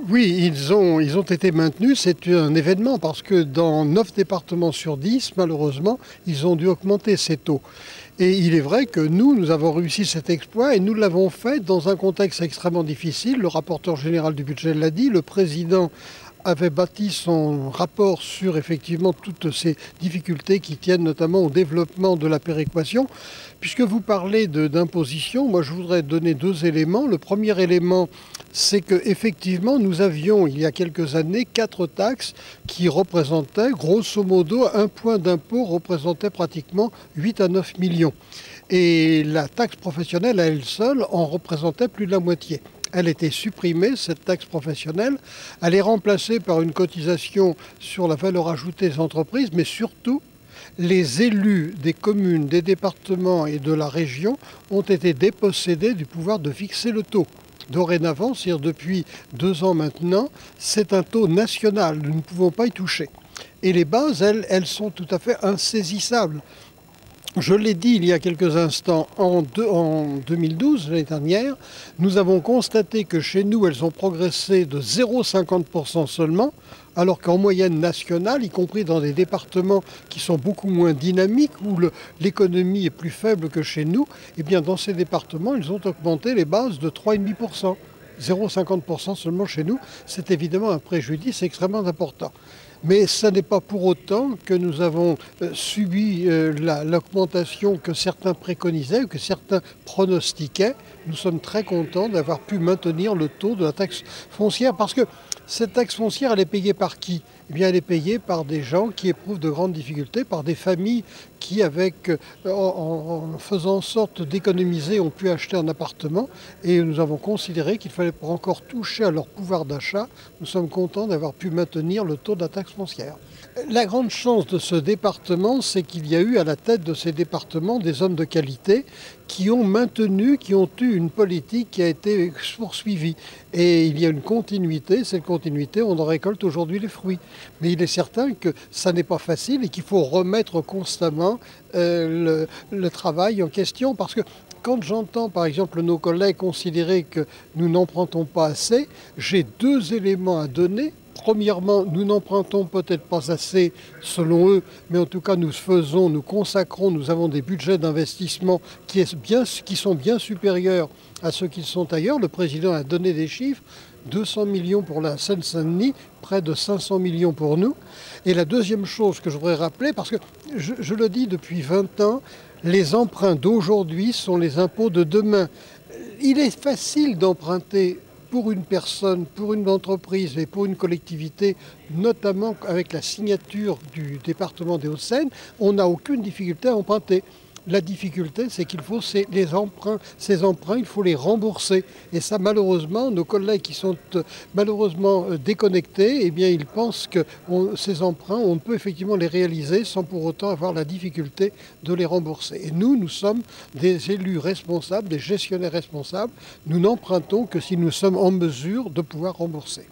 Oui, ils ont été maintenus. C'est un événement parce que dans 9 départements sur 10, malheureusement, ils ont dû augmenter ces taux. Et il est vrai que nous avons réussi cet exploit et nous l'avons fait dans un contexte extrêmement difficile. Le rapporteur général du budget l'a dit, le président avait bâti son rapport sur effectivement toutes ces difficultés qui tiennent notamment au développement de la péréquation. Puisque vous parlez d'imposition, moi je voudrais donner deux éléments. Le premier élément, c'est qu'effectivement nous avions il y a quelques années 4 taxes qui représentaient grosso modo un point d'impôt représentait pratiquement 8 à 9 millions. Et la taxe professionnelle à elle seule en représentait plus de la moitié. Elle était supprimée, cette taxe professionnelle. Elle est remplacée par une cotisation sur la valeur ajoutée des entreprises, mais surtout, les élus des communes, des départements et de la région ont été dépossédés du pouvoir de fixer le taux. Dorénavant, c'est-à-dire depuis 2 ans maintenant, c'est un taux national. Nous ne pouvons pas y toucher. Et les bases, elles sont tout à fait insaisissables. Je l'ai dit il y a quelques instants, en 2012, l'année dernière, nous avons constaté que chez nous, elles ont progressé de 0,50% seulement, alors qu'en moyenne nationale, y compris dans des départements qui sont beaucoup moins dynamiques, où l'économie est plus faible que chez nous, eh bien dans ces départements, ils ont augmenté les bases de 3,5%. 0,50% seulement chez nous, c'est évidemment un préjudice extrêmement important. Mais ce n'est pas pour autant que nous avons subi l'augmentation que certains préconisaient ou que certains pronostiquaient. Nous sommes très contents d'avoir pu maintenir le taux de la taxe foncière parce que cette taxe foncière, elle est payée par qui? Eh bien, elle est payée par des gens qui éprouvent de grandes difficultés, par des familles qui, en faisant en sorte d'économiser, ont pu acheter un appartement. Et nous avons considéré qu'il fallait pour encore toucher à leur pouvoir d'achat. Nous sommes contents d'avoir pu maintenir le taux de la taxe foncière. La grande chance de ce département, c'est qu'il y a eu à la tête de ces départements des hommes de qualité qui ont maintenu, qui ont eu une politique qui a été poursuivie. Et il y a une continuité, cette continuité, on en récolte aujourd'hui les fruits. Mais il est certain que ça n'est pas facile et qu'il faut remettre constamment le travail en question parce que quand j'entends par exemple nos collègues considérer que nous n'empruntons pas assez, j'ai 2 éléments à donner. Premièrement, nous n'empruntons peut-être pas assez selon eux, mais en tout cas nous consacrons, nous avons des budgets d'investissement qui sont bien supérieurs à ceux qui sont ailleurs. Le président a donné des chiffres, 200 millions pour la Seine-Saint-Denis, près de 500 millions pour nous. Et la deuxième chose que je voudrais rappeler, parce que je le dis depuis 20 ans, les emprunts d'aujourd'hui sont les impôts de demain. Il est facile d'emprunter pour une personne, pour une entreprise et pour une collectivité, notamment avec la signature du département des Hauts-de-Seine, on n'a aucune difficulté à emprunter. La difficulté, c'est qu'il faut ces emprunts, il faut les rembourser. Et ça, malheureusement, nos collègues qui sont malheureusement déconnectés, eh bien, ils pensent que ces emprunts, on peut effectivement les réaliser sans pour autant avoir la difficulté de les rembourser. Et nous sommes des élus responsables, des gestionnaires responsables. Nous n'empruntons que si nous sommes en mesure de pouvoir rembourser.